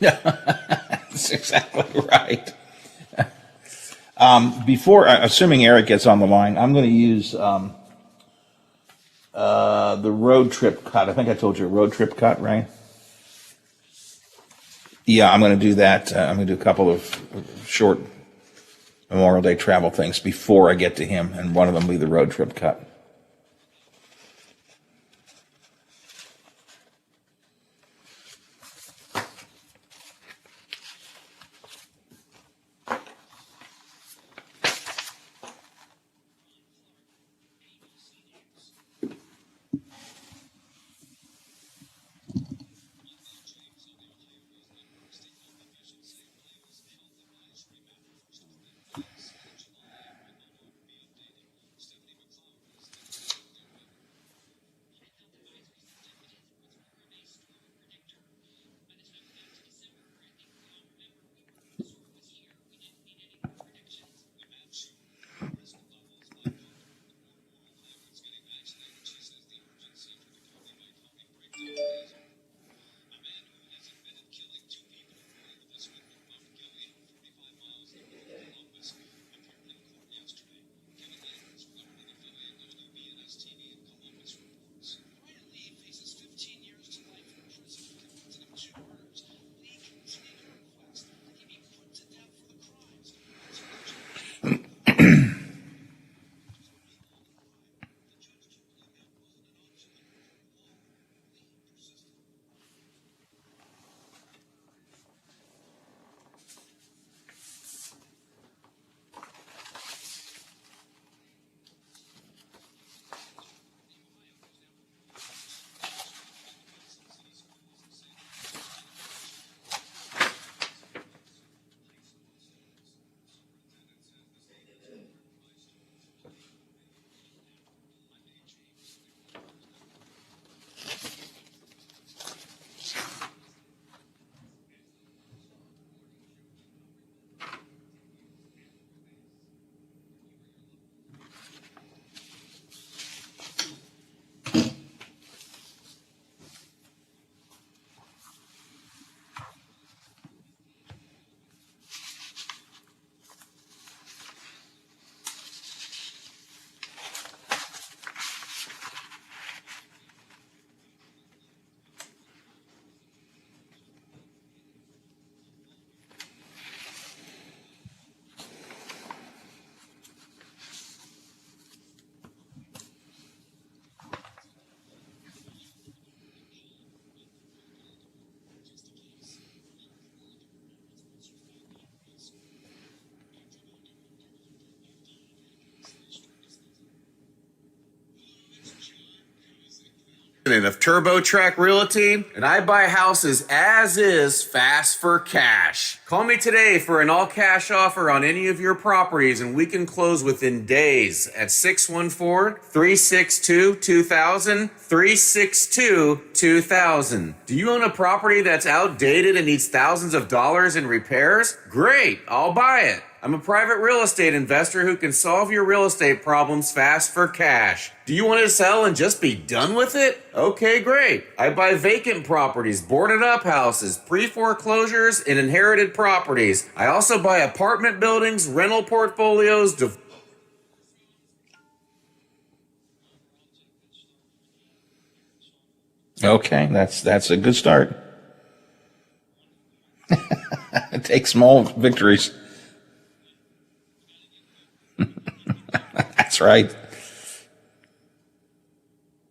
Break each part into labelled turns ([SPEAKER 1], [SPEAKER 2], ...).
[SPEAKER 1] That's exactly right. Before, assuming Eric gets on the line, I'm going to use the road trip cut. I think I told you a road trip cut, right? Yeah, I'm going to do that. I'm going to do a couple of short Memorial Day travel things before I get to him, and one of them will be the road trip cut.
[SPEAKER 2] Of TurboTrack Realty, and I buy houses as is, fast for cash. Call me today for an all-cash offer on any of your properties, and we can close within days at 614-362-2000, 362-2000. Do you own a property that's outdated and needs thousands of dollars in repairs? Great, I'll buy it. I'm a private real estate investor who can solve your real estate problems fast for cash. Do you want to sell and just be done with it? Okay, great. I buy vacant properties, boarded up houses, pre-foreclosures, and inherited properties. I also buy apartment buildings, rental portfolios,
[SPEAKER 1] Okay, that's a good start. Take small victories. That's right.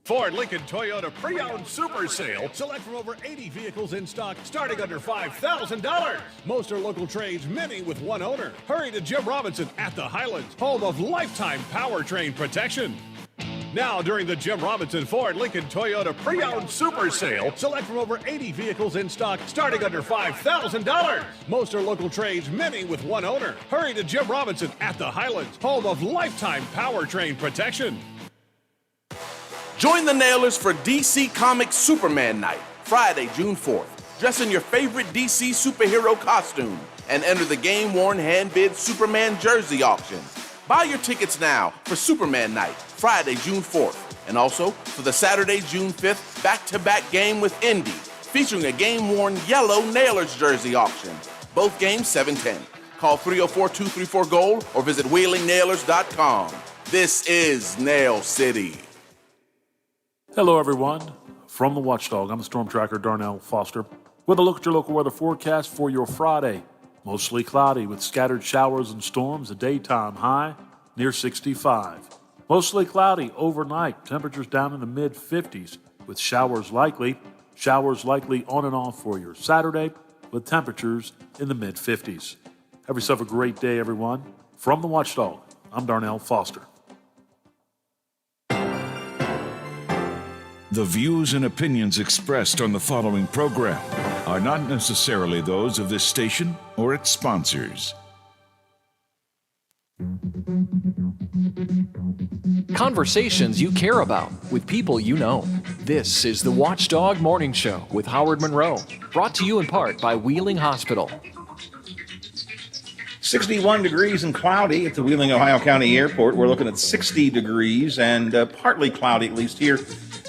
[SPEAKER 3] Ford, Lincoln, Toyota pre-owned super sale. Select from over 80 vehicles in stock starting under $5,000. Most are local trades, many with one owner. Hurry to Jim Robinson at the Highlands, home of lifetime powertrain protection. Now, during the Jim Robinson Ford, Lincoln, Toyota pre-owned super sale, select from over 80 vehicles in stock starting under $5,000. Most are local trades, many with one owner. Hurry to Jim Robinson at the Highlands, home of lifetime powertrain protection.
[SPEAKER 4] Join the Nailers for DC Comics Superman Night, Friday, June 4th. Dress in your favorite DC superhero costume and enter the game-worn hand-bid Superman jersey auction. Buy your tickets now for Superman Night, Friday, June 4th, and also for the Saturday, June 5th back-to-back game with Indy, featuring a game-worn yellow Nailers jersey auction. Both games 7:10. Call 304-234-GOLD or visit WheelingNailers.com. This is Nail City.
[SPEAKER 5] Hello, everyone. From the Watchdog, I'm the Storm Tracker, Darnell Foster, with a look at your local weather forecast for your Friday. Mostly cloudy with scattered showers and storms, a daytime high near 65. Mostly cloudy overnight, temperatures down in the mid-50s with showers likely on and off for your Saturday with temperatures in the mid-50s. Have yourself a great day, everyone. From the Watchdog, I'm Darnell Foster.
[SPEAKER 6] The views and opinions expressed on the following program are not necessarily those of this station or its sponsors.
[SPEAKER 7] Conversations you care about with people you know. This is the Watchdog Morning Show with Howard Monroe, brought to you in part by Wheeling Hospital.
[SPEAKER 1] 61 degrees and cloudy at the Wheeling, Ohio County Airport. We're looking at 60 degrees and partly cloudy, at least here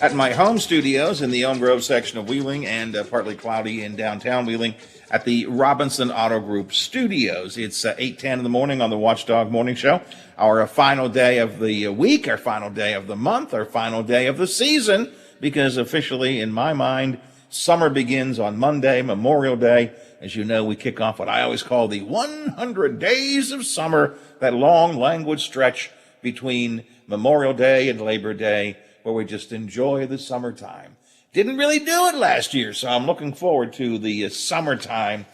[SPEAKER 1] at my home studios in the Elm Grove section of Wheeling, and partly cloudy in downtown Wheeling at the Robinson Auto Group studios. It's 8:10 in the morning on the Watchdog Morning Show. Our final day of the week, our final day of the month, our final day of the season, because officially, in my mind, summer begins on Monday, Memorial Day. As you know, we kick off what I always call the 100 days of summer, that long, languid stretch between Memorial Day and Labor Day, where we just enjoy the summertime. Didn't really do it last year, so I'm looking forward to the summertime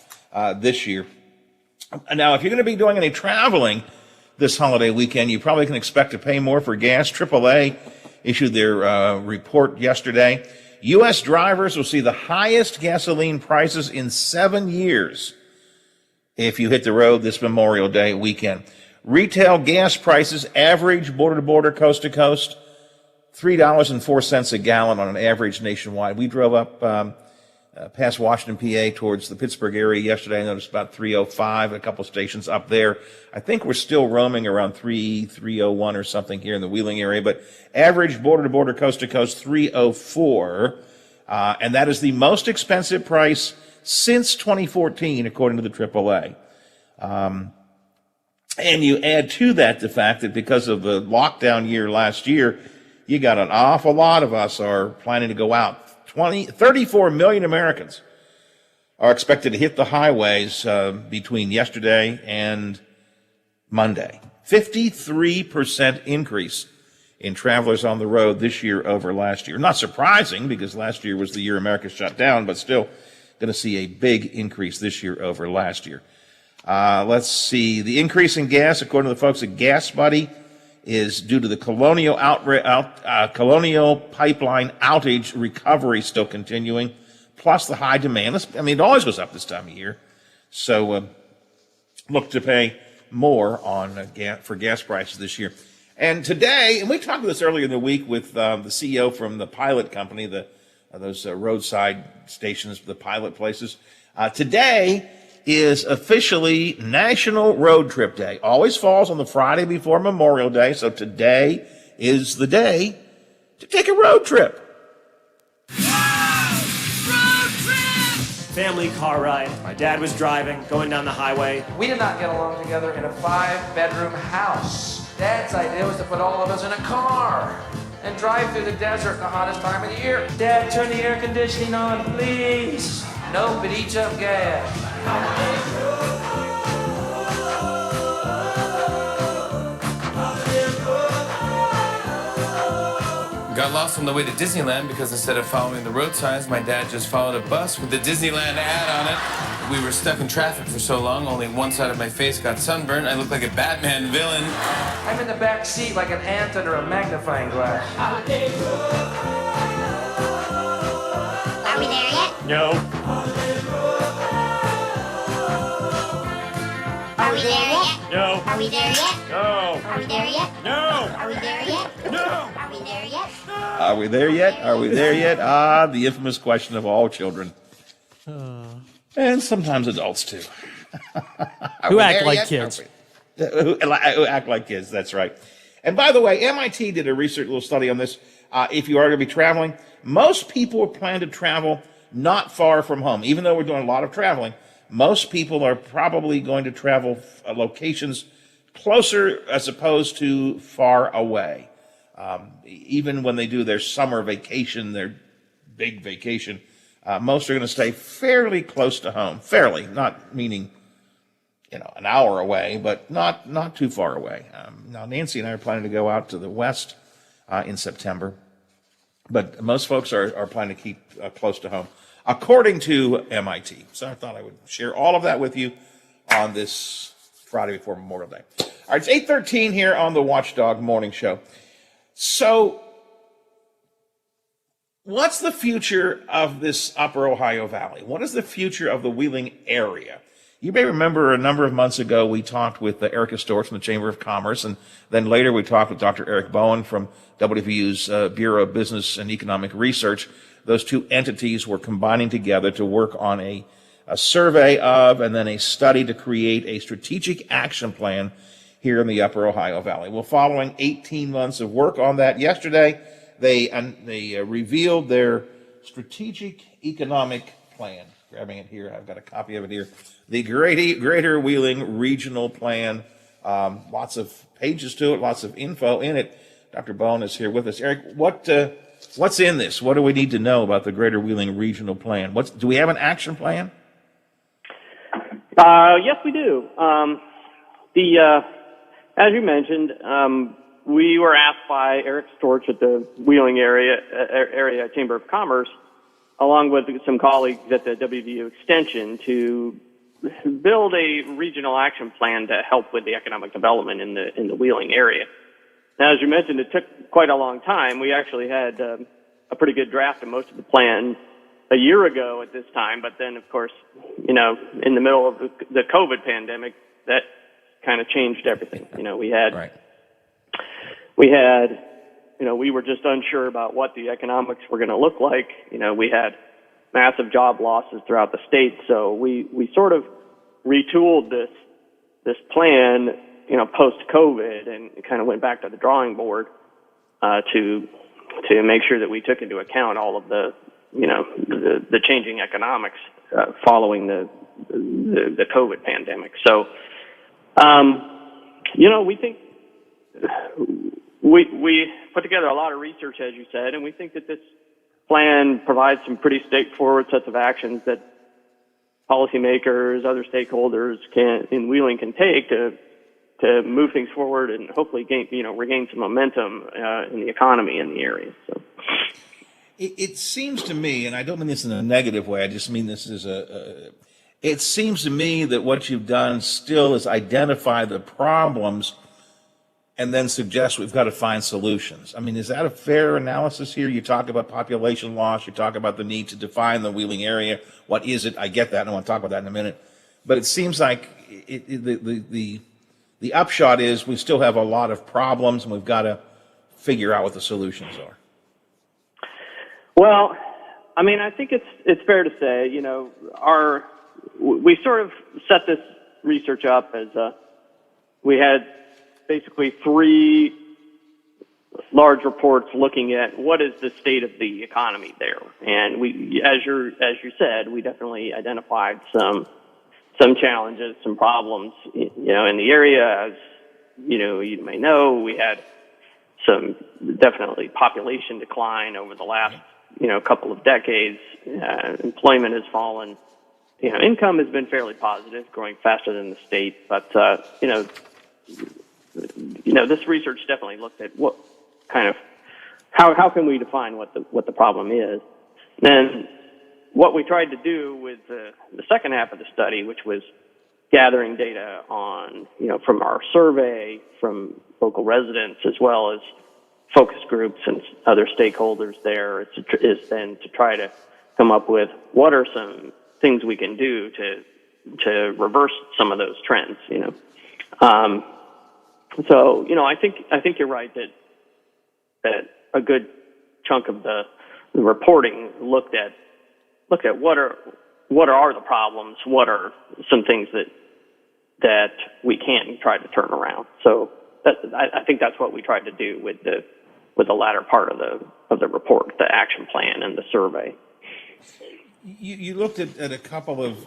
[SPEAKER 1] this year. Now, if you're going to be doing any traveling this holiday weekend, you probably can expect to pay more for gas. AAA issued their report yesterday. U.S. drivers will see the highest gasoline prices in 7 years if you hit the road this Memorial Day weekend. Retail gas prices average border-to-border, coast-to-coast, $3.04 a gallon on an average nationwide. We drove up past Washington, PA, towards the Pittsburgh area yesterday. I noticed about 305 at a couple stations up there. I think we're still roaming around 301 or something here in the Wheeling area, but average border-to-border, coast-to-coast, 304. And that is the most expensive price since 2014, according to the AAA. And you add to that the fact that because of the lockdown year last year, you got an awful lot of us are planning to go out. 34 million Americans are expected to hit the highways between yesterday and Monday. 53% increase in travelers on the road this year over last year. Not surprising, because last year was the year America shut down, but still going to see a big increase this year over last year. Let's see. The increase in gas, according to the folks at Gas Buddy, is due to the Colonial Pipeline outage recovery still continuing, plus the high demand. I mean, it always goes up this time of year. So look to pay more on for gas prices this year. And today, and we talked about this earlier in the week with the CEO from the Pilot Company, those roadside stations, the Pilot places. Today is officially National Road Trip Day. Always falls on the Friday before Memorial Day, so today is the day to take a road trip.
[SPEAKER 8] Family car ride. My dad was driving, going down the highway.
[SPEAKER 9] We did not get along together in a 5-bedroom house. Dad's idea was to put all of us in a car and drive through the desert the hottest time of the year.
[SPEAKER 8] Dad, turn the air conditioning on, please.
[SPEAKER 9] Nope, it eats up gas.
[SPEAKER 10] Got lost on the way to Disneyland because instead of following the road signs, my dad just followed a bus with the Disneyland ad on it. We were stuck in traffic for so long, only one side of my face got sunburned. I looked like a Batman villain.
[SPEAKER 9] I'm in the back seat like an ant under a magnifying glass.
[SPEAKER 11] Are we there yet?
[SPEAKER 8] No.
[SPEAKER 11] Are we there yet?
[SPEAKER 8] No.
[SPEAKER 11] Are we there yet?
[SPEAKER 8] No.
[SPEAKER 11] Are we there yet?
[SPEAKER 8] No.
[SPEAKER 11] Are we there yet?
[SPEAKER 8] No.
[SPEAKER 11] Are we there yet?
[SPEAKER 1] Are we there yet? Are we there yet? Ah, the infamous question of all children. And sometimes adults, too.
[SPEAKER 8] Who act like kids.
[SPEAKER 1] Who act like kids, that's right. And by the way, MIT did a research little study on this. If you are going to be traveling, most people plan to travel not far from home. Even though we're doing a lot of traveling, most people are probably going to travel locations closer as opposed to far away. Even when they do their summer vacation, their big vacation, most are going to stay fairly close to home. Fairly, not meaning, an hour away, but not too far away. Now, Nancy and I are planning to go out to the west in September, but most folks are planning to keep close to home, according to MIT. So I thought I would share all of that with you on this Friday before Memorial Day. All right, it's 8:13 here on the Watchdog Morning Show. So, what's the future of this Upper Ohio Valley? What is the future of the Wheeling area? You may remember a number of months ago we talked with Erica Storch from the Chamber of Commerce, and then later we talked with Dr. Eric Bowen from WVU's Bureau of Business and Economic Research. Those two entities were combining together to work on a survey of and then a study to create a strategic action plan here in the Upper Ohio Valley. Well, following 18 months of work on that yesterday, they revealed their strategic economic plan. Grabbing it here, I've got a copy of it here. The Greater Wheeling Regional Plan. Lots of pages to it, lots of info in it. Dr. Bowen is here with us. Eric, what's in this? What do we need to know about the Greater Wheeling Regional Plan? Do we have an action plan?
[SPEAKER 12] Yes, we do. As you mentioned, we were asked by Eric Storch at the Wheeling area Chamber of Commerce, along with some colleagues at the WVU Extension, to build a regional action plan to help with the economic development in the Wheeling area. Now, as you mentioned, it took quite a long time. We actually had a pretty good draft of most of the plan a year ago at this time, but then, of course, in the middle of the COVID pandemic, that kind of changed everything. We were just unsure about what the economics were going to look like. We had massive job losses throughout the state, so we sort of retooled this plan, post-COVID, and kind of went back to the drawing board to make sure that we took into account all of the changing economics following the COVID pandemic. So, we think we put together a lot of research, as you said, and we think that this plan provides some pretty straightforward sets of actions that policymakers, other stakeholders in Wheeling can take to move things forward and hopefully regain some momentum in the economy in the area. So.
[SPEAKER 1] It seems to me, and I don't mean this in a negative way, I just mean this as it seems to me that what you've done still is identify the problems and then suggest we've got to find solutions. I mean, is that a fair analysis here? You talk about population loss, you talk about the need to define the Wheeling area. What is it? I get that, and I want to talk about that in a minute. But it seems like the upshot is we still have a lot of problems, and we've got to figure out what the solutions are.
[SPEAKER 12] Well, I mean, I think it's fair to say, we sort of set this research up as we had basically three large reports looking at what is the state of the economy there, and we, as you said, we definitely identified some challenges, some problems, in the area. As you may know, we had some definitely population decline over the last couple of decades. Employment has fallen. Income has been fairly positive, growing faster than the state, but this research definitely looked at what kind of how can we define what the problem is. And what we tried to do with the second half of the study, which was gathering data on from our survey, from local residents, as well as focus groups and other stakeholders there, is then to try to come up with what are some things we can do to reverse some of those trends. So I think you're right that a good chunk of the reporting looked at what are the problems, what are some things that we can try to turn around. So I think that's what we tried to do with the latter part of the report, the action plan and the survey.
[SPEAKER 1] You looked at a couple of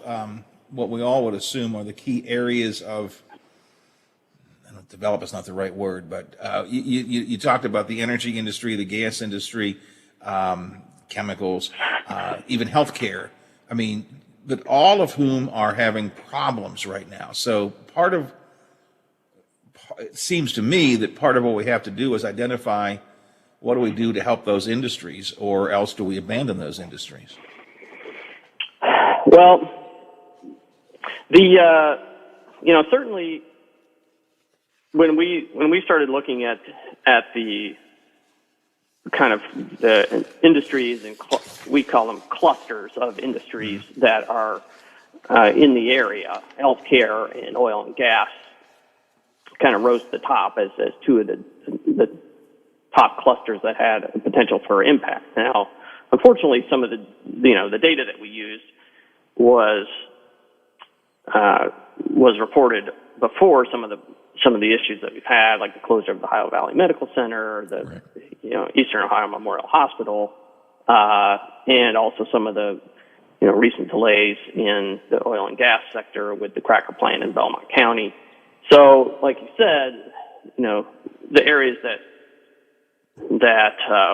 [SPEAKER 1] what we all would assume are the key areas of, I don't know, develop is not the right word, but you talked about the energy industry, the gas industry, chemicals, even healthcare. I mean, but all of whom are having problems right now. So it seems to me that part of what we have to do is identify what do we do to help those industries, or else do we abandon those industries?
[SPEAKER 12] Well, certainly when we started looking at the kind of the industries, and we call them clusters of industries that are in the area, healthcare and oil and gas kind of rose to the top as two of the top clusters that had a potential for impact. Now, unfortunately, some of the data that we used was reported before some of the issues that we've had, like the closure of the Ohio Valley Medical Center, the Eastern Ohio Memorial Hospital, and also some of the recent delays in the oil and gas sector with the cracker plant in Belmont County. So, like you said, the areas that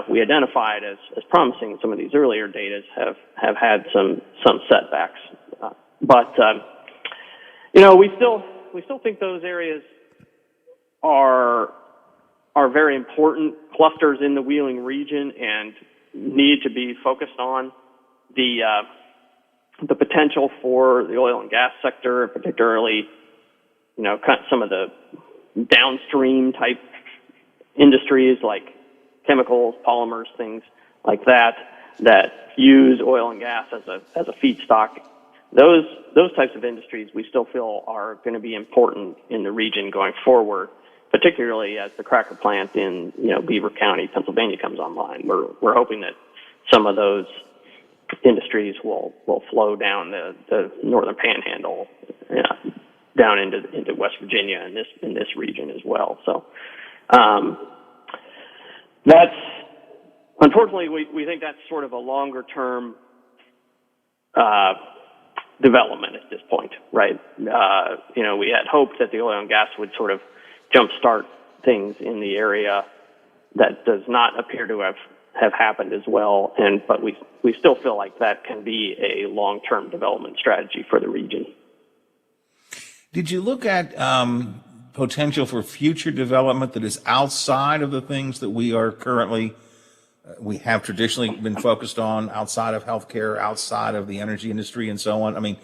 [SPEAKER 12] we identified as promising in some of these earlier data have had some setbacks, but we still think those areas are very important clusters in the Wheeling region and need to be focused on. The potential for the oil and gas sector, particularly some of the downstream type industries like chemicals, polymers, things like that use oil and gas as a feedstock. Those types of industries we still feel are going to be important in the region going forward, particularly as the cracker plant in Beaver County, Pennsylvania comes online. We're hoping that some of those industries will flow down the northern panhandle, down into West Virginia in this region as well. So that's unfortunately we think that's sort of a longer term development at this point, right? We had hoped that the oil and gas would sort of jumpstart things in the area. That does not appear to have happened as well, but we still feel like that can be a long-term development strategy for the region.
[SPEAKER 1] Did you look at potential for future development that is outside of the things that we are currently, we have traditionally been focused on, outside of healthcare, outside of the energy industry, and so on? I mean,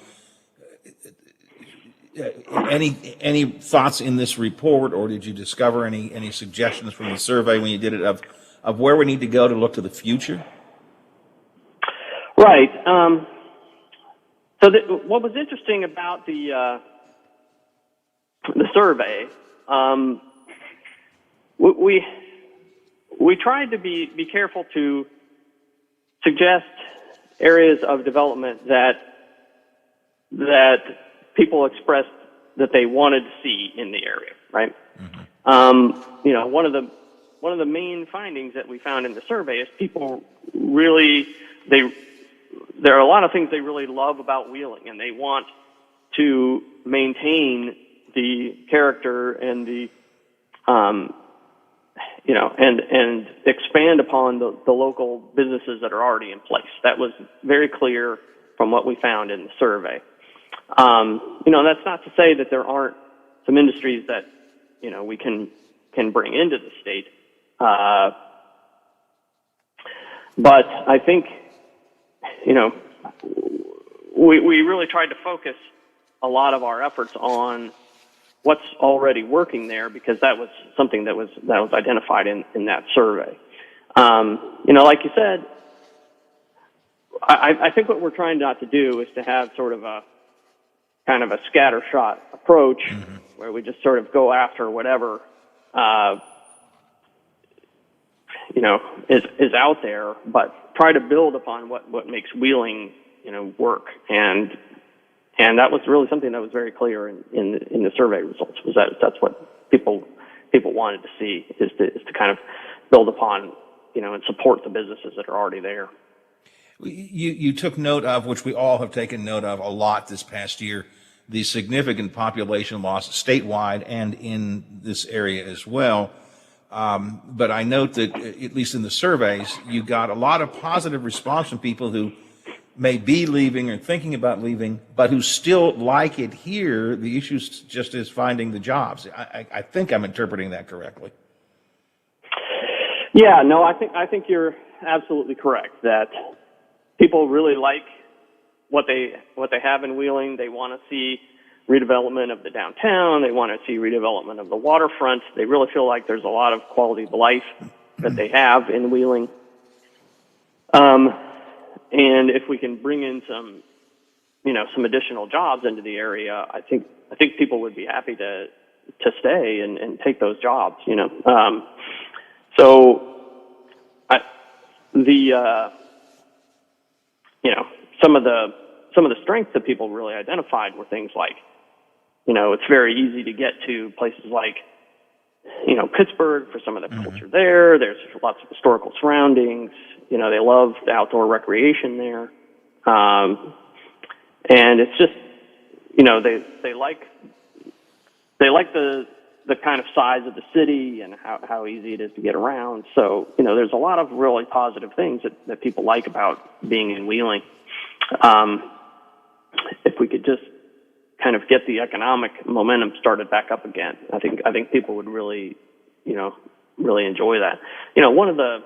[SPEAKER 1] any thoughts in this report, or did you discover any suggestions from the survey when you did it of where we need to go to look to the future?
[SPEAKER 12] Right. So what was interesting about the survey, we tried to be careful to suggest areas of development that people expressed that they wanted to see in the area, right? Mm-hmm. One of the main findings that we found in the survey is people really, there are a lot of things they really love about Wheeling, and they want to maintain the character and the and expand upon the local businesses that are already in place. That was very clear from what we found in the survey. That's not to say that there aren't some industries that we can bring into the state, but I think we really tried to focus a lot of our efforts on what's already working there, because that was something that was identified in that survey. Like you said, I think what we're trying not to do is to have sort of a kind of a scattershot approach, mm-hmm. where we just sort of go after whatever is out there, but try to build upon what makes Wheeling work. And that was really something that was very clear in the survey results, was that's what people wanted to see, is to kind of build upon and support the businesses that are already there.
[SPEAKER 1] You took note of, which we all have taken note of a lot this past year, the significant population loss statewide and in this area as well. But I note that, at least in the surveys, you got a lot of positive response from people who may be leaving or thinking about leaving, but who still like it here. The issue just is finding the jobs. I think I'm interpreting that correctly.
[SPEAKER 12] Yeah, no, I think you're absolutely correct that people really like what they have in Wheeling. They want to see redevelopment of the downtown. They want to see redevelopment of the waterfront. They really feel like there's a lot of quality of life that they have in Wheeling. And if we can bring in some additional jobs into the area, I think people would be happy to stay and take those jobs. Some of the strengths that people really identified were things like, it's very easy to get to places like, Pittsburgh for some of the culture there. There's lots of historical surroundings. They love the outdoor recreation there. And it's just, they like the kind of size of the city and how easy it is to get around. So, there's a lot of really positive things that people like about being in Wheeling. If we could just kind of get the economic momentum started back up again, I think people would really enjoy that. One of the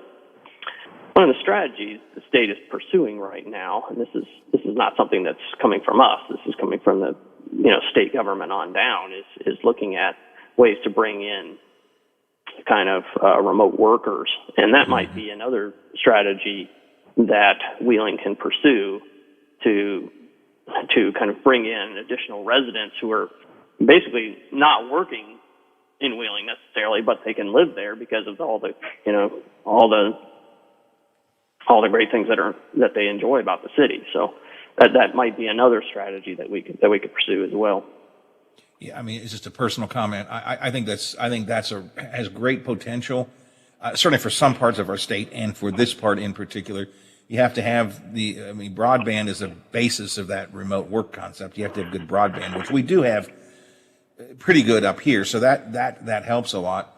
[SPEAKER 12] strategies the state is pursuing right now, and this is not something that's coming from us. This is coming from the state government on down. Is looking at ways to bring in kind of remote workers, and that might be another strategy that Wheeling can pursue to kind of bring in additional residents who are basically not working in Wheeling necessarily, but they can live there because of all the great things that they enjoy about the city. So that might be another strategy that we could pursue as well.
[SPEAKER 1] Yeah, I mean, it's just a personal comment. I think has great potential, certainly for some parts of our state and for this part in particular. You have to have broadband is a basis of that remote work concept. You have to have good broadband, which we do have pretty good up here. So that helps a lot.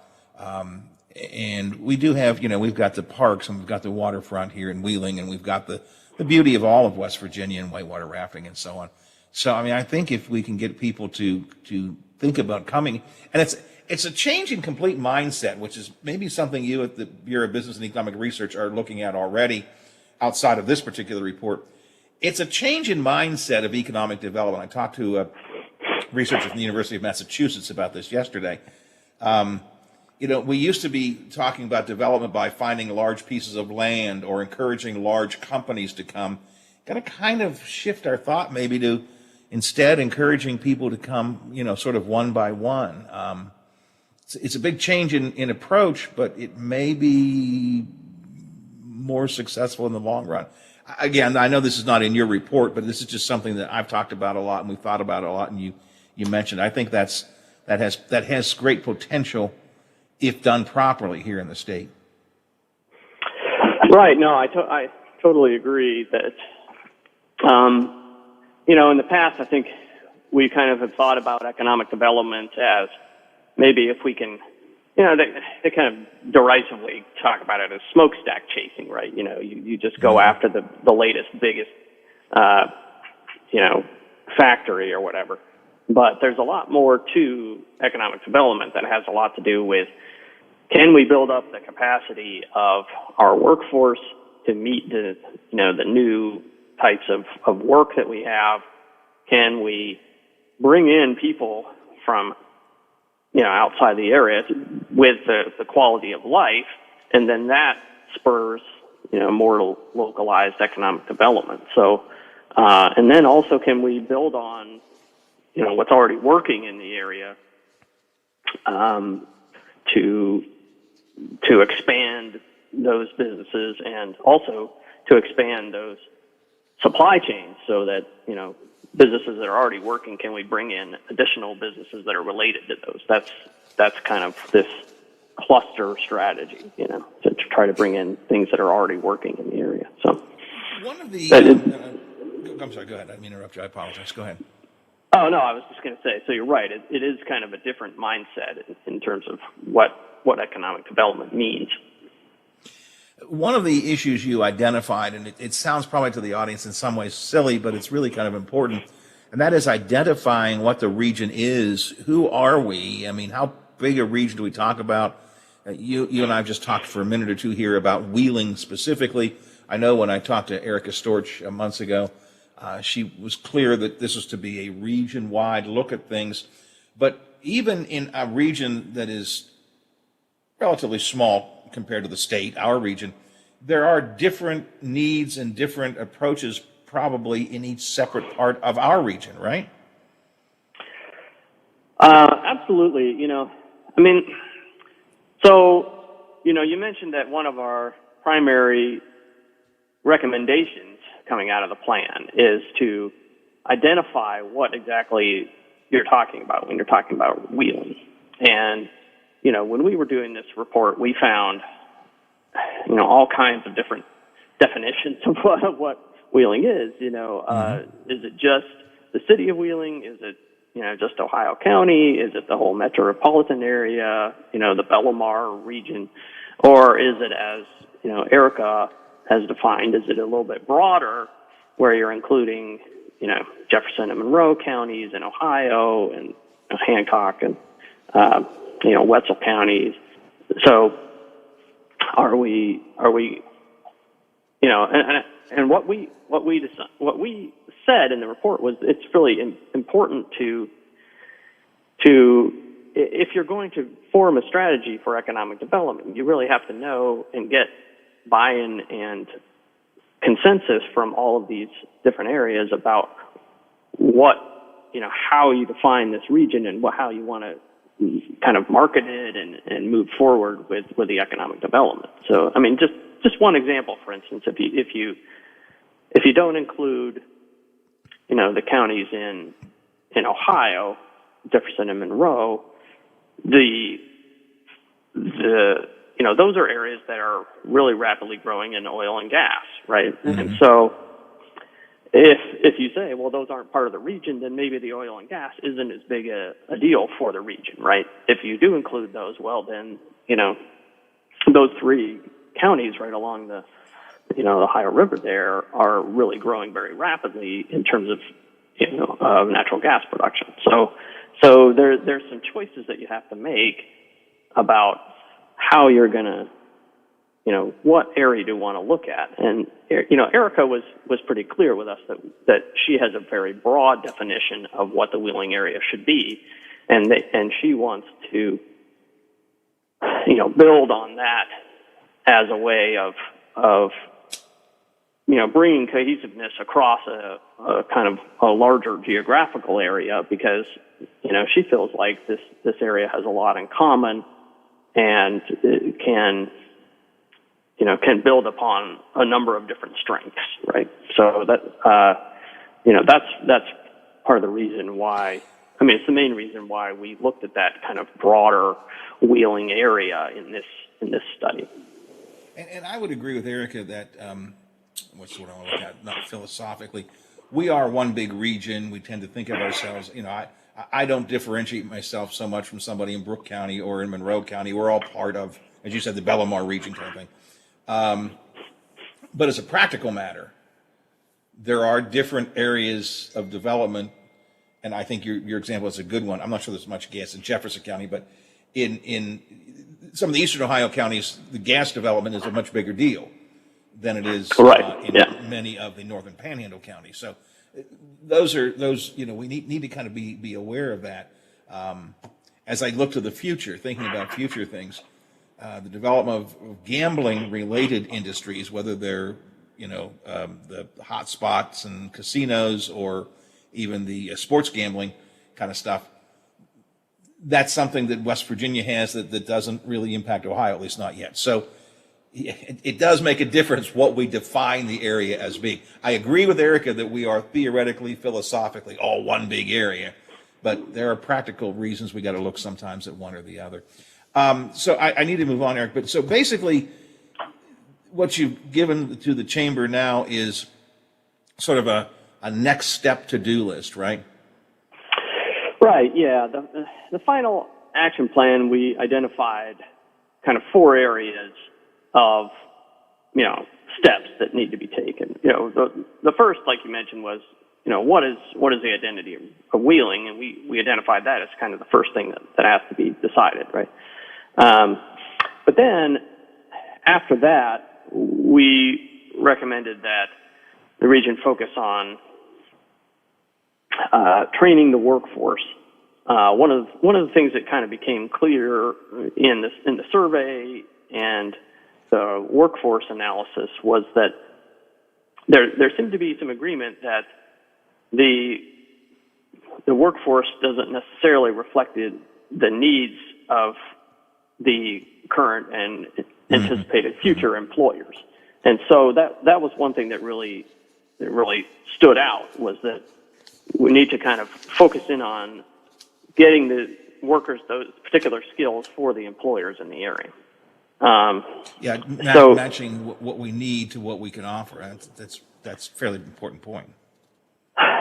[SPEAKER 1] And we do have, we've got the parks and we've got the waterfront here in Wheeling, and we've got the beauty of all of West Virginia and whitewater rafting and so on. So, I think if we can get people to think about coming, and it's a change in complete mindset, which is maybe something you at the Bureau of Business and Economic Research are looking at already outside of this particular report. It's a change in mindset of economic development. I talked to a researcher from the University of Massachusetts about this yesterday. We used to be talking about development by finding large pieces of land or encouraging large companies to come. Got to kind of shift our thought maybe to instead encouraging people to come, sort of one by one. It's a big change in approach, but it may be more successful in the long run. Again, I know this is not in your report, but this is just something that I've talked about a lot and we've thought about a lot, and you mentioned. I think that has great potential if done properly here in the state.
[SPEAKER 12] Right. No, I totally agree that, in the past, I think we kind of have thought about economic development as maybe if we can, they kind of derisively talk about it as smokestack chasing, right? You just go after the latest, biggest, factory or whatever. But there's a lot more to economic development that has a lot to do with, can we build up the capacity of our workforce to meet the new types of work that we have? Can we bring in people from, outside the area with the quality of life? And then that spurs, more localized economic development. So, and then also, can we build on, what's already working in the area, to expand those businesses and also to expand those supply chains so that, businesses that are already working, can we bring in additional businesses that are related to those? That's kind of this cluster strategy, to try to bring in things that are already working in the area. So
[SPEAKER 1] One of the,
[SPEAKER 12] But
[SPEAKER 1] I'm sorry, go ahead. I didn't mean to interrupt you. I apologize. Go ahead.
[SPEAKER 12] Oh, no, I was just going to say, so you're right. It is kind of a different mindset in terms of what economic development means.
[SPEAKER 1] One of the issues you identified, and it sounds probably to the audience in some ways silly, but it's really kind of important, and that is identifying what the region is. Who are we? I mean, how big a region do we talk about? You and I have just talked for a minute or two here about Wheeling specifically. I know when I talked to Erica Storch months ago, she was clear that this was to be a region-wide look at things. But even in a region that is relatively small compared to the state, our region, there are different needs and different approaches probably in each separate part of our region, right?
[SPEAKER 12] Absolutely. You mentioned that one of our primary recommendations coming out of the plan is to identify what exactly you're talking about when you're talking about Wheeling. And, when we were doing this report, we found, all kinds of different definitions of what Wheeling is. Is it just the city of Wheeling? Is it, just Ohio County? Is it the whole metropolitan area, the Bellamar region? Or is it, as, Erica has defined, is it a little bit broader where you're including, Jefferson and Monroe counties in Ohio and Hancock and, Wetzel counties? So are we, and what we said in the report was it's really important to if you're going to form a strategy for economic development, you really have to know and get buy-in and consensus from all of these different areas about how you define this region and how you want to kind of market it and move forward with the economic development. So, just one example, for instance, if you don't include, the counties in Ohio, Jefferson and Monroe, those are areas that are really rapidly growing in oil and gas, right? Mm-hmm. And so if you say, well, those aren't part of the region, then maybe the oil and gas isn't as big a deal for the region, right? If you do include those, well, then, those three counties right along the Ohio River there are really growing very rapidly in terms of, of natural gas production. So there's some choices that you have to make about how you're going to, what area do you want to look at? And, Erica was pretty clear with us that she has a very broad definition of what the Wheeling area should be. And she wants to, build on that as a way of bringing cohesiveness across a kind of a larger geographical area, because, she feels like this area has a lot in common and it can build upon a number of different strengths, right? So that's part of the reason why, it's the main reason why we looked at that kind of broader Wheeling area in this study.
[SPEAKER 1] And I would agree with Erica that, what's what I want to look at, not philosophically, we are one big region. We tend to think of ourselves, I don't differentiate myself so much from somebody in Brooke County or in Monroe County. We're all part of, as you said, the Bellamar region kind of thing. But as a practical matter, there are different areas of development, and I think your example is a good one. I'm not sure there's much gas in Jefferson County, but in some of the eastern Ohio counties, the gas development is a much bigger deal than it is in many of the northern Panhandle counties. So those we need to kind of be aware of that. As I look to the future, thinking about future things, the development of gambling-related industries, whether they're the hot spots and casinos or even the sports gambling kind of stuff, that's something that West Virginia has that doesn't really impact Ohio, at least not yet. So it does make a difference what we define the area as being. I agree with Erica that we are theoretically, philosophically all one big area, but there are practical reasons we got to look sometimes at one or the other. So I need to move on, Eric. But so basically, what you've given to the chamber now is sort of a next step to-do list, right?
[SPEAKER 12] Right, yeah. The final action plan, we identified kind of 4 areas of, steps that need to be taken. The first, like you mentioned, was, what is the identity of Wheeling? And we identified that as kind of the first thing that has to be decided, right? But then after that, we recommended that the region focus on training the workforce. One of the things that kind of became clear in the survey and the workforce analysis was that there seemed to be some agreement that the workforce doesn't necessarily reflect the needs of the current and anticipated future employers. And so that was one thing that really stood out, was that we need to kind of focus in on getting the workers those particular skills for the employers in the area.
[SPEAKER 1] Matching what we need to what we can offer. That's a fairly important point.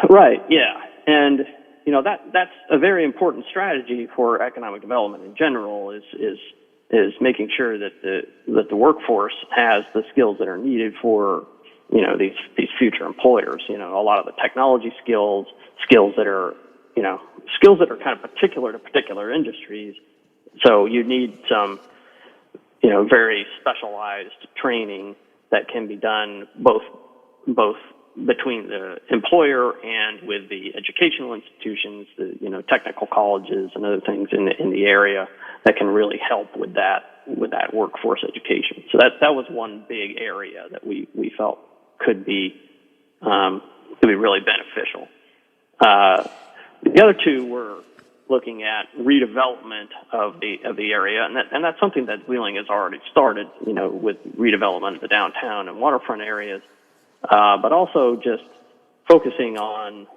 [SPEAKER 12] Right. Yeah, and that's a very important strategy for economic development in general. Is making sure that the workforce has the skills that are needed for these future employers. A lot of the technology skills that are kind of particular to particular industries. So you need some very specialized training that can be done both between the employer and with the educational institutions, the technical colleges and other things in the area that can really help with that workforce education. So that was one big area that we felt could be really beneficial. The other 2 were looking at redevelopment of the area, and that's something that Wheeling has already started, with redevelopment of the downtown and waterfront areas, but also just focusing on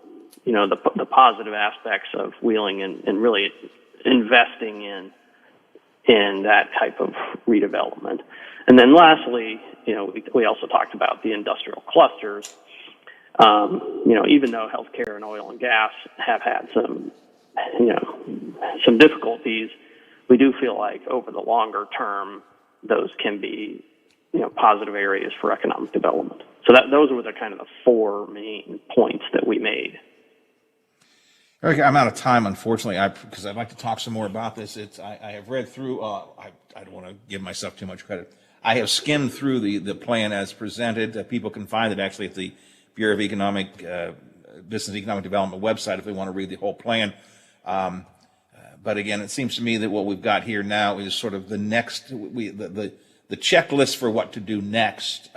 [SPEAKER 12] the positive aspects of Wheeling and really investing in that type of redevelopment. And then lastly, we also talked about the industrial clusters. Even though healthcare and oil and gas have had some difficulties, we do feel like over the longer term, those can be, positive areas for economic development. So those were the kind of the 4 main points that we made.
[SPEAKER 1] Eric, I'm out of time, unfortunately, because I'd like to talk some more about this. I have read through, I don't want to give myself too much credit. I have skimmed through the plan as presented. People can find it actually at the Bureau of Business and Economic Development website if they want to read the whole plan. But again, it seems to me that what we've got here now is sort of the next, the checklist for what to do next,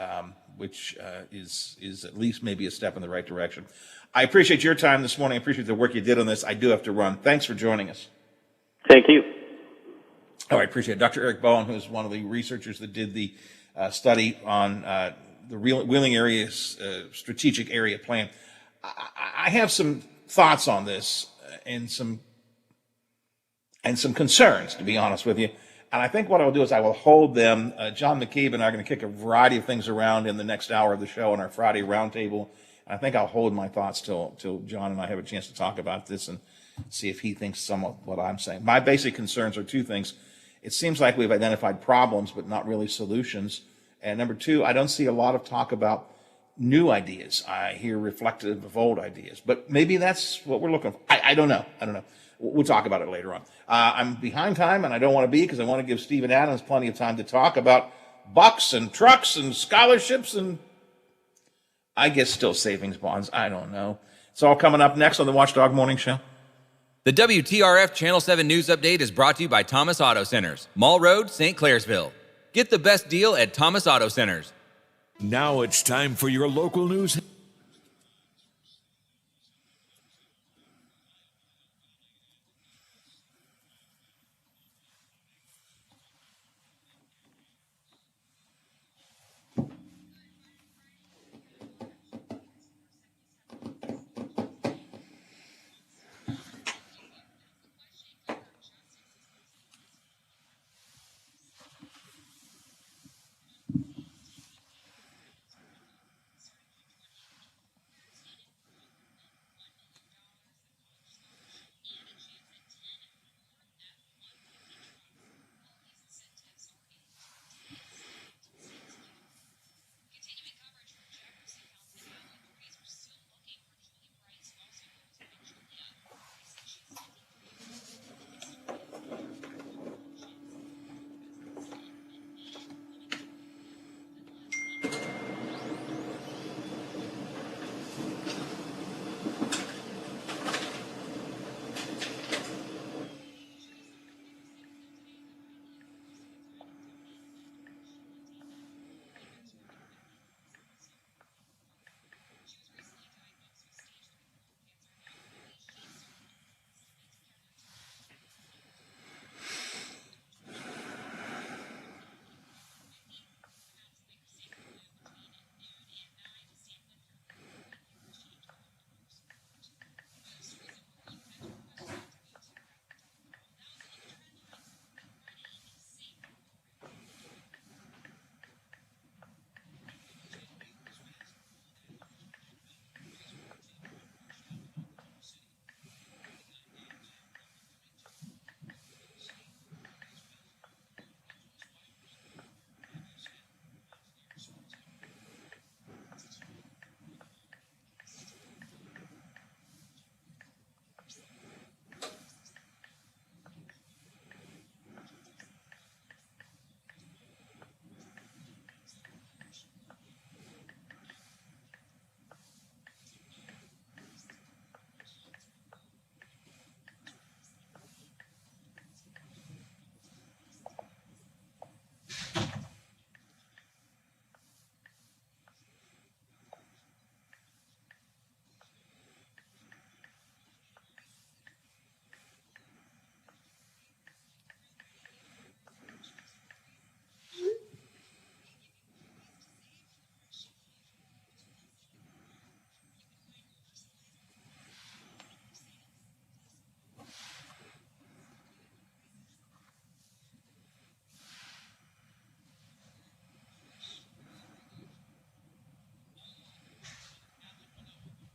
[SPEAKER 1] which is at least maybe a step in the right direction. I appreciate your time this morning. I appreciate the work you did on this. I do have to run. Thanks for joining us.
[SPEAKER 12] Thank you.
[SPEAKER 1] Oh, I appreciate it. Dr. Eric Bowen, who's one of the researchers that did the study on the Wheeling area's strategic area plan. I have some thoughts on this and some concerns, to be honest with you. And I think what I'll do is I will hold them. John McCabe and I are going to kick a variety of things around in the next hour of the show on our Friday roundtable. And I think I'll hold my thoughts till John and I have a chance to talk about this and see if he thinks some of what I'm saying. My basic concerns are 2 things. It seems like we've identified problems, but not really solutions. And number 2, I don't see a lot of talk about new ideas. I hear reflective of old ideas, but maybe that's what we're looking for. I don't know. We'll talk about it later on. I'm behind time, and I don't want to be, because I want to give Stephen Adams plenty of time to talk about bucks and trucks and scholarships and, I guess, still savings bonds. I don't know. It's all coming up next on the Watchdog Morning Show.
[SPEAKER 13] The WTRF Channel 7 News Update is brought to you by Thomas Auto Centers, Mall Road, St. Clairsville. Get the best deal at Thomas Auto Centers.
[SPEAKER 6] Now it's time for your local news.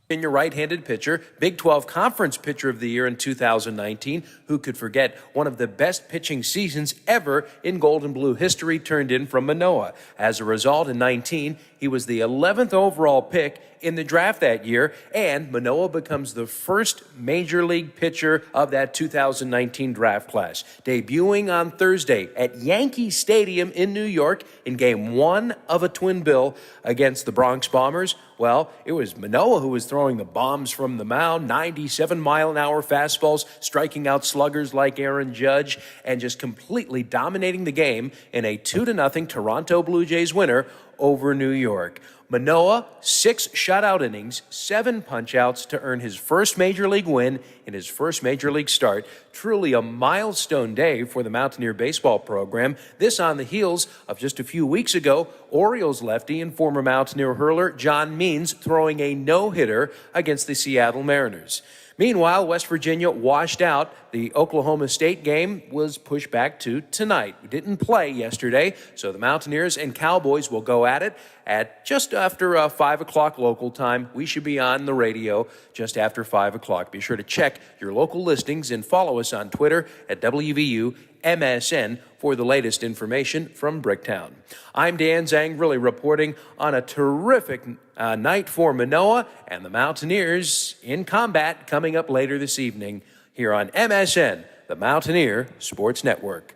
[SPEAKER 14] In your right-handed pitcher, Big 12 Conference Pitcher of the Year in 2019, who could forget one of the best pitching seasons ever in Gold and Blue history, turned in from Manoa. As a result, in 19, he was the 11th overall pick in the draft that year, and Manoa becomes the first major league pitcher of that 2019 draft class. Debuting on Thursday at Yankee Stadium in New York in Game 1 of a twin bill against the Bronx Bombers, well, it was Manoa who was throwing the bombs from the mound, 97-mile-an-hour fastballs, striking out sluggers like Aaron Judge, and just completely dominating the game in a 2-0 Toronto Blue Jays winner over New York. Manoa, 6 shutout innings, 7 punch-outs to earn his first major league win in his first major league start. Truly a milestone day for the Mountaineer baseball program. This on the heels of just a few weeks ago, Orioles lefty and former Mountaineer hurler John Means throwing a no-hitter against the Seattle Mariners. Meanwhile, West Virginia washed out. The Oklahoma State game was pushed back to tonight. We didn't play yesterday, so the Mountaineers and Cowboys will go at it at just after 5 o'clock local time. We should be on the radio just after 5 o'clock. Be sure to check your local listings and follow us on Twitter at WVU MSN for the latest information from Bricktown. I'm Dan Zangrilli reporting on a terrific night for Manoa and the Mountaineers in combat coming up later this evening here on MSN, the Mountaineer Sports Network.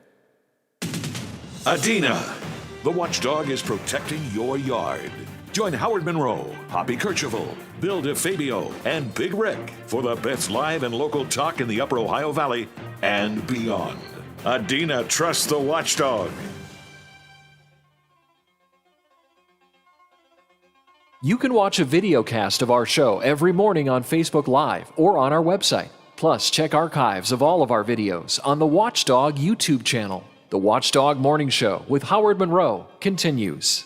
[SPEAKER 6] Adina, the watchdog is protecting your yard. Join Howard Monroe, Hoppy Kercheval, Bill DeFabio, and Big Rick for the best live and local talk in the Upper Ohio Valley and beyond. Adina trusts the watchdog.
[SPEAKER 7] You can watch a video cast of our show every morning on Facebook Live or on our website. Plus, check archives of all of our videos on the Watchdog YouTube channel. The Watchdog Morning Show with Howard Monroe continues.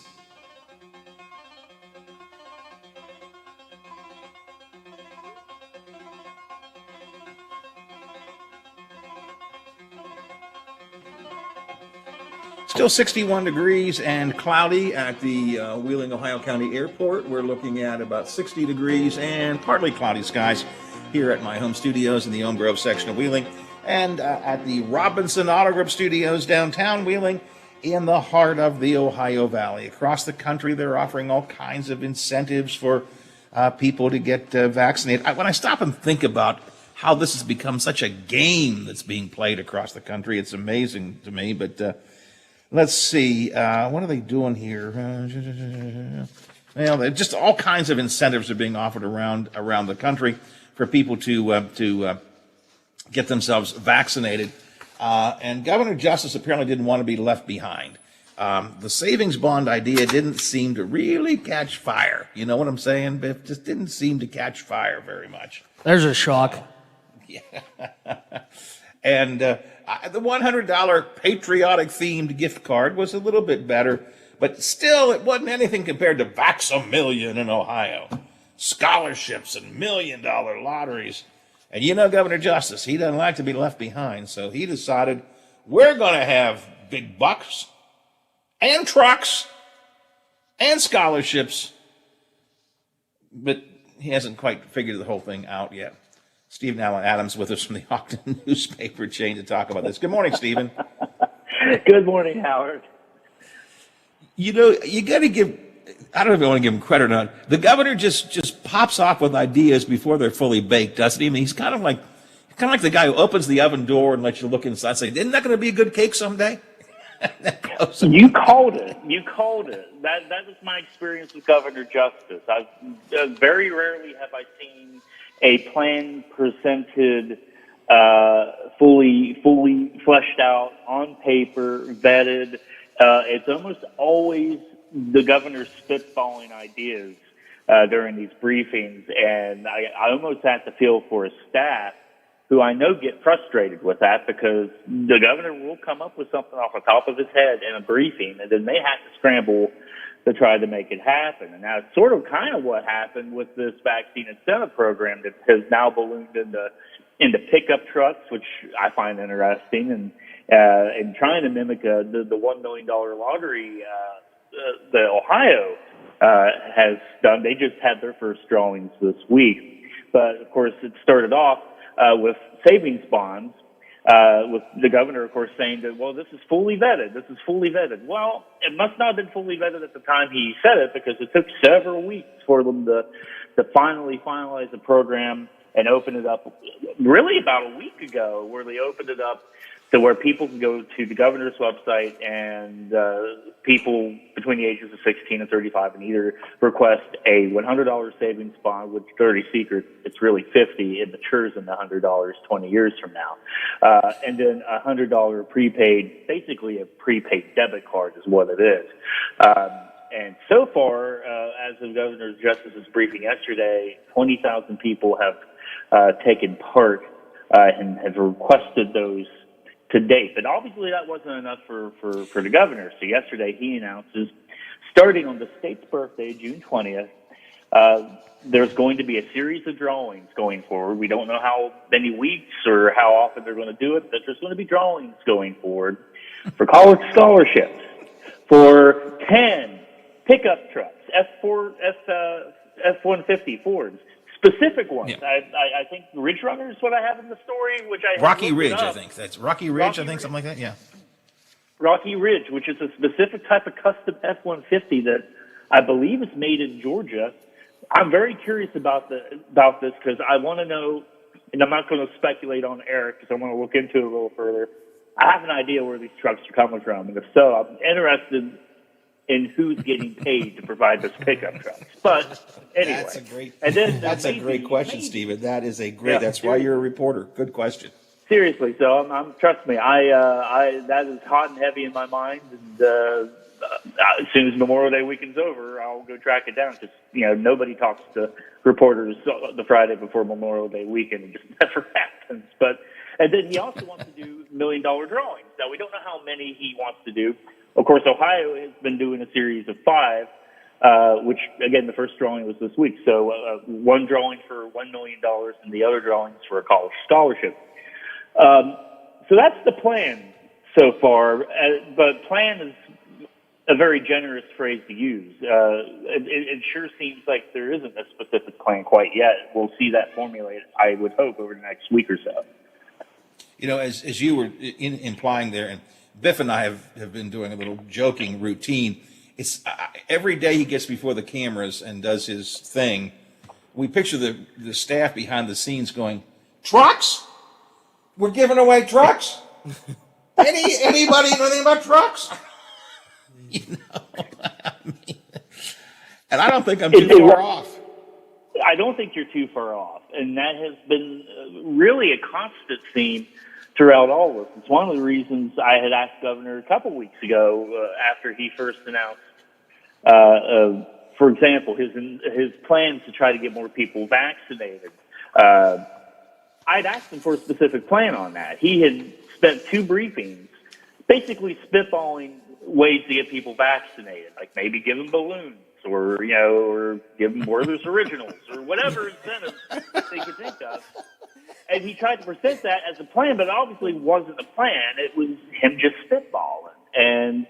[SPEAKER 1] Still 61 degrees and cloudy at the Wheeling, Ohio County Airport. We're looking at about 60 degrees and partly cloudy skies here at my home studios in the Elm Grove section of Wheeling and at the Robinson Auto Group Studios downtown Wheeling in the heart of the Ohio Valley. Across the country, they're offering all kinds of incentives for people to get vaccinated. When I stop and think about how this has become such a game that's being played across the country, it's amazing to me, but... let's see, what are they doing here? Well, just all kinds of incentives are being offered around the country for people to get themselves vaccinated. And Governor Justice apparently didn't want to be left behind. The savings bond idea didn't seem to really catch fire. You know what I'm saying, Biff? Just didn't seem to catch fire very much.
[SPEAKER 15] There's a shock.
[SPEAKER 1] Yeah. And the $100 patriotic-themed gift card was a little bit better, but still it wasn't anything compared to Vax-A-Million in Ohio. Scholarships and million-dollar lotteries. And you know Governor Justice, he doesn't like to be left behind, so he decided we're going to have big bucks and trucks and scholarships, but he hasn't quite figured the whole thing out yet. Stephen Allen Adams with us from the Ogden newspaper chain to talk about this. Good morning, Stephen.
[SPEAKER 16] Good morning, Howard.
[SPEAKER 1] You know, you got to give, I don't know if I want to give him credit or not. The governor just pops off with ideas before they're fully baked, doesn't he? I mean, he's kind of like the guy who opens the oven door and lets you look inside and say, isn't that going to be a good cake someday?
[SPEAKER 16] You called it. You called it. That was my experience with Governor Justice. Very rarely have I seen a plan presented, fully fleshed out on paper, vetted. It's almost always the governor spitballing ideas during these briefings, and I almost have to feel for his staff, who I know get frustrated with that because the governor will come up with something off the top of his head in a briefing, and then they have to scramble to try to make it happen. And that's sort of kind of what happened with this vaccine incentive program that has now ballooned into pickup trucks, which I find interesting, and trying to mimic the $1 million lottery, the Ohio has done. They just had their first drawings this week. But, of course, it started off with savings bonds, with the governor, of course, saying that, well, this is fully vetted. This is fully vetted. Well, it must not have been fully vetted at the time he said it, because it took several weeks for them to finally finalize the program and open it up, really about a week ago, where they opened it up to where people can go to the governor's website, and people between the ages of 16 and 35 and either request a $100 savings bond, which, dirty secret, it's really $50. It matures in $100 20 years from now. And then a $100 prepaid, basically a prepaid debit card is what it is. And so far, as of Governor Justice's briefing yesterday, 20,000 people have taken part and have requested those to date. But obviously that wasn't enough for the governor. So yesterday he announces, starting on the state's birthday, June 20th, there's going to be a series of drawings going forward. We don't know how many weeks or how often they're going to do it, but there's going to be drawings going forward for college scholarships, for 10 pickup trucks, F-150 Fords, specific ones. Yeah. I think Ridge Runner is what I have in the story, which I
[SPEAKER 1] Rocky Ridge, I think. That's Rocky Ridge, I think, something like that, yeah.
[SPEAKER 16] Rocky Ridge, which is a specific type of custom F-150 that I believe is made in Georgia. I'm very curious about this because I want to know, and I'm not going to speculate on air because I want to look into it a little further. I have an idea where these trucks are coming from, and if so, I'm interested in who's getting paid to provide this pickup trucks. But anyway,
[SPEAKER 1] that's a great question, Stephen. That is a great. Yeah, that's why you're a reporter. Good question.
[SPEAKER 16] Seriously, so I'm trust me, I that is hot and heavy in my mind, and as soon as Memorial Day weekend's over, I'll go track it down because nobody talks to reporters the Friday before Memorial Day weekend. It just never happens. And then he also wants to do $1 million drawings. Now we don't know how many he wants to do. Of course, Ohio has been doing a series of 5, which, again, the first drawing was this week. So one drawing for $1 million and the other drawings for a college scholarship. So that's the plan so far. But plan is a very generous phrase to use. It sure seems like there isn't a specific plan quite yet. We'll see that formulated, I would hope, over the next week or so.
[SPEAKER 1] As you were implying there, and Biff and I have been doing a little joking routine. It's every day he gets before the cameras and does his thing. We picture the staff behind the scenes going, "Trucks? We're giving away trucks? Anybody know anything about trucks?" And I don't think I'm too far off.
[SPEAKER 16] I don't think you're too far off, and that has been really a constant theme throughout all of this. It's one of the reasons I had asked Governor a couple weeks ago after he first announced, for example, his plans to try to get more people vaccinated. I'd asked him for a specific plan on that. He had spent 2 briefings basically spitballing ways to get people vaccinated, like maybe give them balloons or give them Werther's Originals or whatever incentive they could think of. And he tried to present that as a plan, but it obviously wasn't a plan. It was him just spitballing. And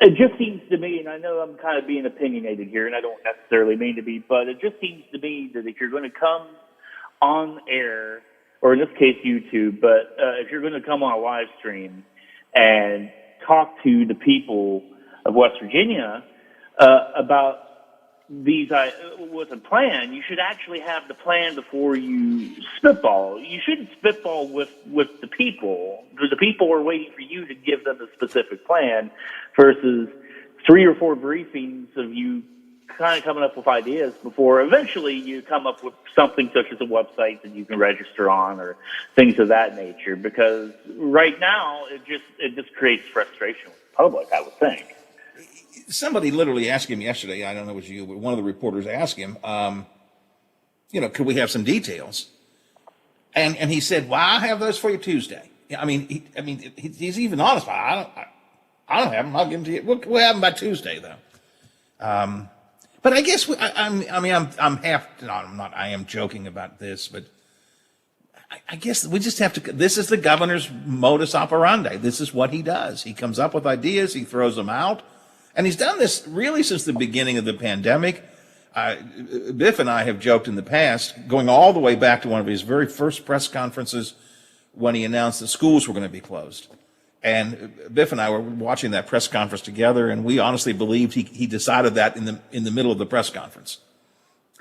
[SPEAKER 16] it just seems to me, and I know I'm kind of being opinionated here, and I don't necessarily mean to be, but it just seems to me that if you're going to come on air, or in this case YouTube, but if you're going to come on a live stream and talk to the people of West Virginia about these with a plan, you should actually have the plan before you spitball. You shouldn't spitball with the people. The people are waiting for you to give them a specific plan versus 3 or 4 briefings of you kind of coming up with ideas before eventually you come up with something such as a website that you can register on or things of that nature. Because right now it just creates frustration with the public, I would think.
[SPEAKER 1] Somebody literally asked him yesterday, I don't know if it was you, but one of the reporters asked him, could we have some details? And he said, well, I'll have those for you Tuesday. He's even honest. I don't have them. I'll give them to you. We'll have them by Tuesday, though. But I guess I am joking about this, but I guess we just have to, this is the governor's modus operandi. This is what he does. He comes up with ideas. He throws them out. And he's done this really since the beginning of the pandemic. Biff and I have joked in the past, going all the way back to one of his very first press conferences when he announced that schools were going to be closed. And Biff and I were watching that press conference together, and we honestly believed he decided that in the middle of the press conference.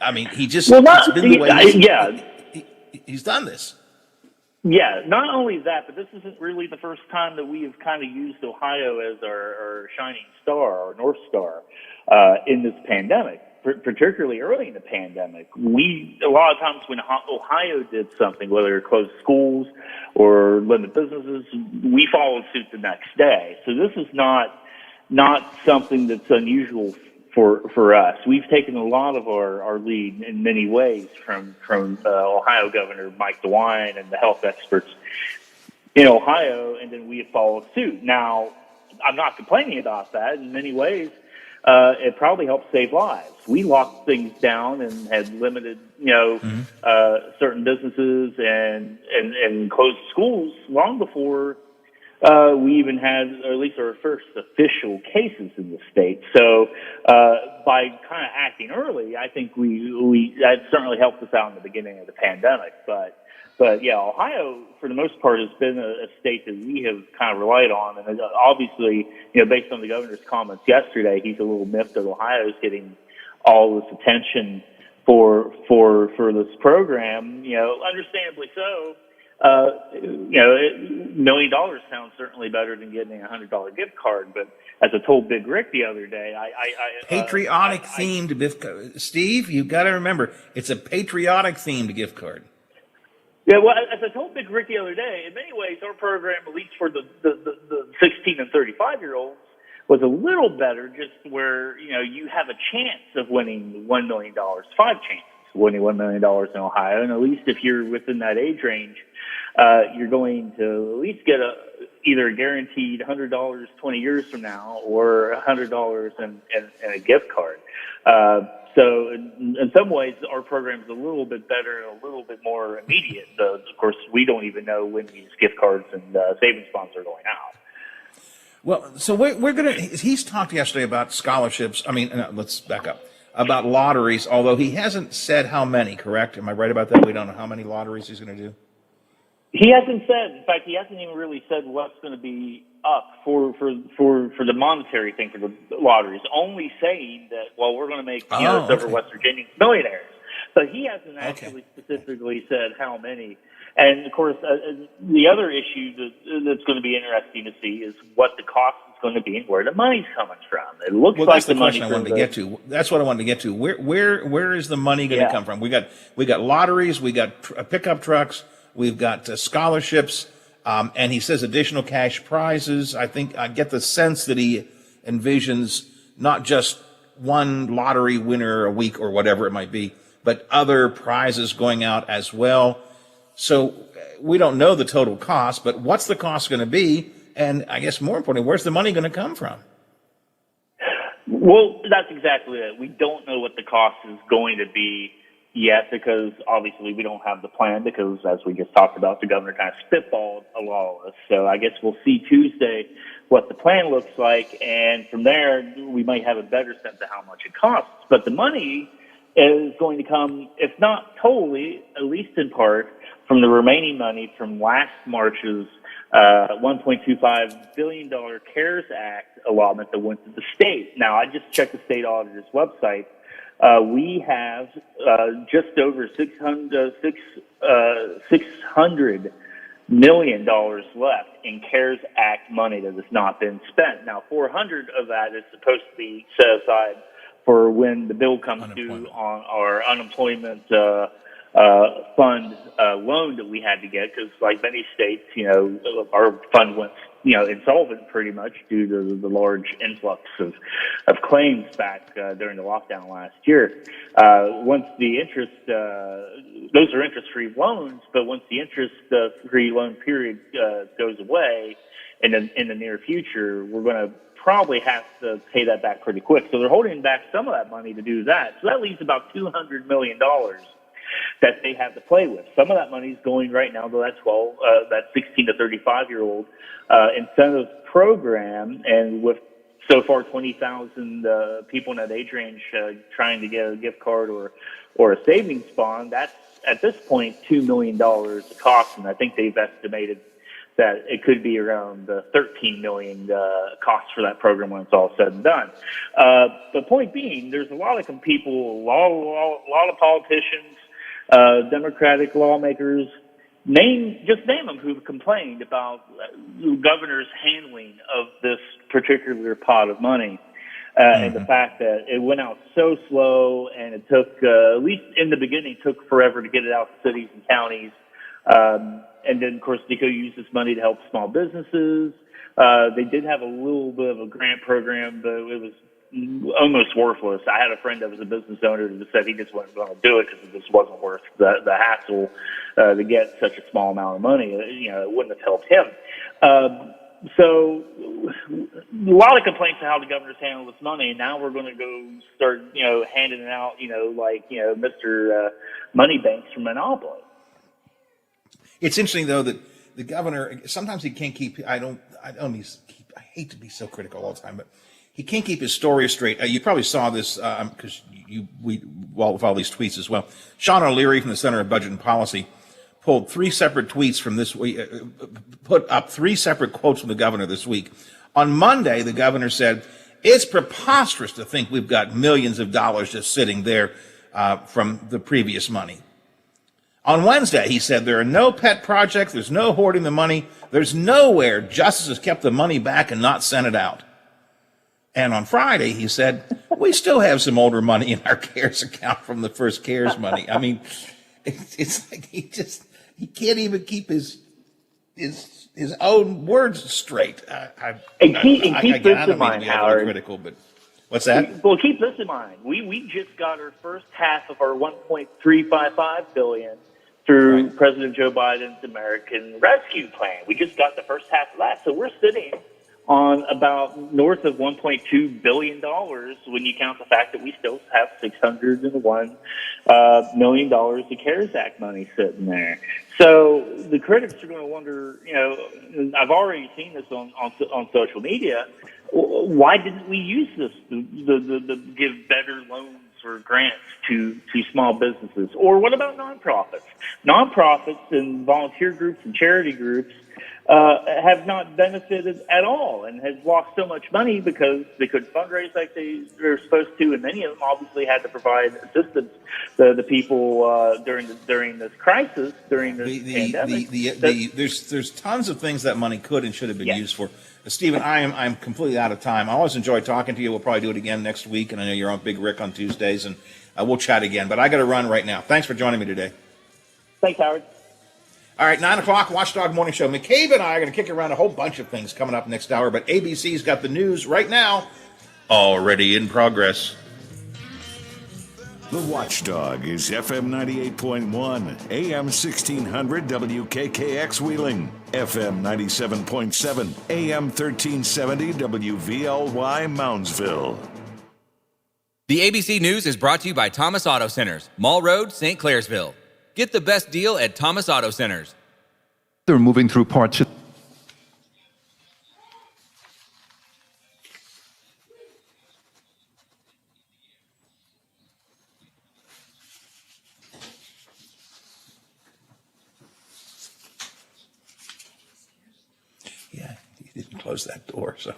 [SPEAKER 1] I mean, he just, it's been the way he's done this.
[SPEAKER 16] Yeah, not only that, but this isn't really the first time that we have kind of used Ohio as our shining star, our North Star, in this pandemic, particularly early in the pandemic. A lot of times when Ohio did something, whether it closed schools or limit businesses, we followed suit the next day. So this is not something that's unusual for us. We've taken a lot of our lead in many ways from Ohio Governor Mike DeWine and the health experts in Ohio, and then we have followed suit. Now, I'm not complaining about that. In many ways, it probably helped save lives. We locked things down and had limited, certain businesses and closed schools long before we even had, or at least our first official cases in the state. So by kind of acting early, I think that certainly helped us out in the beginning of the pandemic. But yeah, Ohio, for the most part, has been a state that we have kind of relied on. And obviously, based on the governor's comments yesterday, he's a little miffed that Ohio is getting all this attention for this program. Understandably so. $1 million sounds certainly better than getting a $100 gift card. But as I told Big Rick the other day,
[SPEAKER 1] patriotic themed gift card. Steve, you've got to remember, it's a patriotic themed gift card.
[SPEAKER 16] Yeah, well, as I told Big Rick the other day, in many ways, our program, at least for the 16 and 35-year-olds, was a little better, just where, you have a chance of winning $1 million, 5 chances of winning $1 million in Ohio. And at least if you're within that age range, you're going to at least get either a guaranteed $100 20 years from now or $100 and a gift card. So in some ways, our program is a little bit better and a little bit more immediate. Of course, we don't even know when these gift cards and savings bonds are going out.
[SPEAKER 1] Well, so we're going to, he's talked yesterday about scholarships. I mean, let's back up. About lotteries, although he hasn't said how many, correct? Am I right about that? We don't know how many lotteries he's going to do?
[SPEAKER 16] He hasn't said. In fact, he hasn't even really said what's going to be up for the monetary thing for the lotteries. Only saying that, we're going to make over West Virginia millionaires. But he hasn't actually specifically said how many. And of course, the other issue that's going to be interesting to see is what the cost is going to be and where the money's coming from. It looks like
[SPEAKER 1] that's the
[SPEAKER 16] money
[SPEAKER 1] question I wanted to get to. That's what I wanted to get to. Where is the money going to come from? We got lotteries, we got pickup trucks. We've got scholarships, and he says additional cash prizes. I think I get the sense that he envisions not just one lottery winner a week or whatever it might be, but other prizes going out as well. So we don't know the total cost, but what's the cost going to be? And I guess more importantly, where's the money going to come from?
[SPEAKER 16] Well, that's exactly it. We don't know what the cost is going to be yet, because obviously we don't have the plan, because as we just talked about, the governor kind of spitballed a lot of this. So I guess we'll see Tuesday what the plan looks like, and from there we might have a better sense of how much it costs. But the money is going to come, if not totally, at least in part, from the remaining money from last March's $1.25 billion CARES Act allotment that went to the state. Now, I just checked the state auditor's website. We have just over $600 million left in CARES Act money that has not been spent. Now, 400 of that is supposed to be set aside for when the bill comes due on our unemployment fund loan that we had to get, because like many states, our fund went insolvent pretty much due to the large influx of claims back during the lockdown last year. Once the interest, those are interest-free loans, but once the interest-free loan period goes away in the near future, we're going to probably have to pay that back pretty quick. So they're holding back some of that money to do that. So that leaves about $200 million that they have to play with. Some of that money is going right now to that 16 to 35-year-old incentive program, and with so far 20,000 people in that age range trying to get a gift card or a savings bond. That's at this point $2 million a cost, and I think they've estimated that it could be around $13 million cost for that program when it's all said and done. The point being, there's a lot of people, a lot of politicians, Democratic lawmakers, just name them, who've complained about the governor's handling of this particular pot of money. And the fact that it went out so slow, and it took, at least in the beginning, took forever to get it out to cities and counties. And then, of course, they could use this money to help small businesses. They did have a little bit of a grant program, but it was almost worthless. I had a friend that was a business owner that said he just wasn't going to do it because it just wasn't worth the hassle to get such a small amount of money. It wouldn't have helped him. So a lot of complaints on how the governor's handled this money, and now we're going to go start, handing it out, like, Mr. Moneybanks from Monopoly.
[SPEAKER 1] It's interesting, though, that the governor, sometimes he can't keep, I hate to be so critical all the time, but he can't keep his story straight. You probably saw this because we follow these tweets as well. Sean O'Leary from the Center of Budget and Policy pulled 3 separate tweets from this week, put up 3 separate quotes from the governor this week. On Monday, the governor said, it's preposterous to think we've got millions of dollars just sitting there from the previous money. On Wednesday, he said, there are no pet projects, there's no hoarding the money, there's nowhere justice has kept the money back and not sent it out. And on Friday, he said, we still have some older money in our CARES account from the first CARES money. I mean, it's like he can't even keep his own words straight.
[SPEAKER 16] Keep this in mind, Howard.
[SPEAKER 1] Critical, but what's that?
[SPEAKER 16] Well, keep this in mind. We just got our first half of our $1.355 billion through President Joe Biden's American Rescue Plan. We just got the first half of that, so we're sitting on about north of $1.2 billion when you count the fact that we still have $601 million of CARES Act money sitting there. So the critics are going to wonder, I've already seen this on social media, why didn't we use this to give better loans or grants to small businesses? Or what about nonprofits? Nonprofits and volunteer groups and charity groups have not benefited at all and have lost so much money because they couldn't fundraise like they were supposed to, and many of them obviously had to provide assistance to the people during this crisis, during this pandemic.
[SPEAKER 1] There's tons of things that money could and should have been used for. Stephen, I'm completely out of time. I always enjoy talking to you. We'll probably do it again next week, and I know you're on Big Rick on Tuesdays, and we'll chat again. But I got to run right now. Thanks for joining me today.
[SPEAKER 16] Thanks, Howard.
[SPEAKER 1] All right, 9 o'clock, Watchdog Morning Show. McCabe and I are going to kick around a whole bunch of things coming up next hour, but ABC's got the news right now, already in progress.
[SPEAKER 6] The Watchdog is FM 98.1, AM 1600 WKKX Wheeling, FM 97.7, AM 1370 WVLY Moundsville.
[SPEAKER 13] The ABC News is brought to you by Thomas Auto Centers, Mall Road, St. Clairsville. Get the best deal at Thomas Auto Centers.
[SPEAKER 15] They're moving through parts of
[SPEAKER 1] Yeah, he didn't close that door, so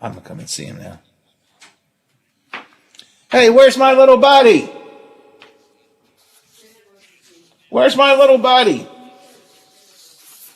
[SPEAKER 1] I'm going to come and see him now. Hey, where's my little buddy? Where's my little buddy?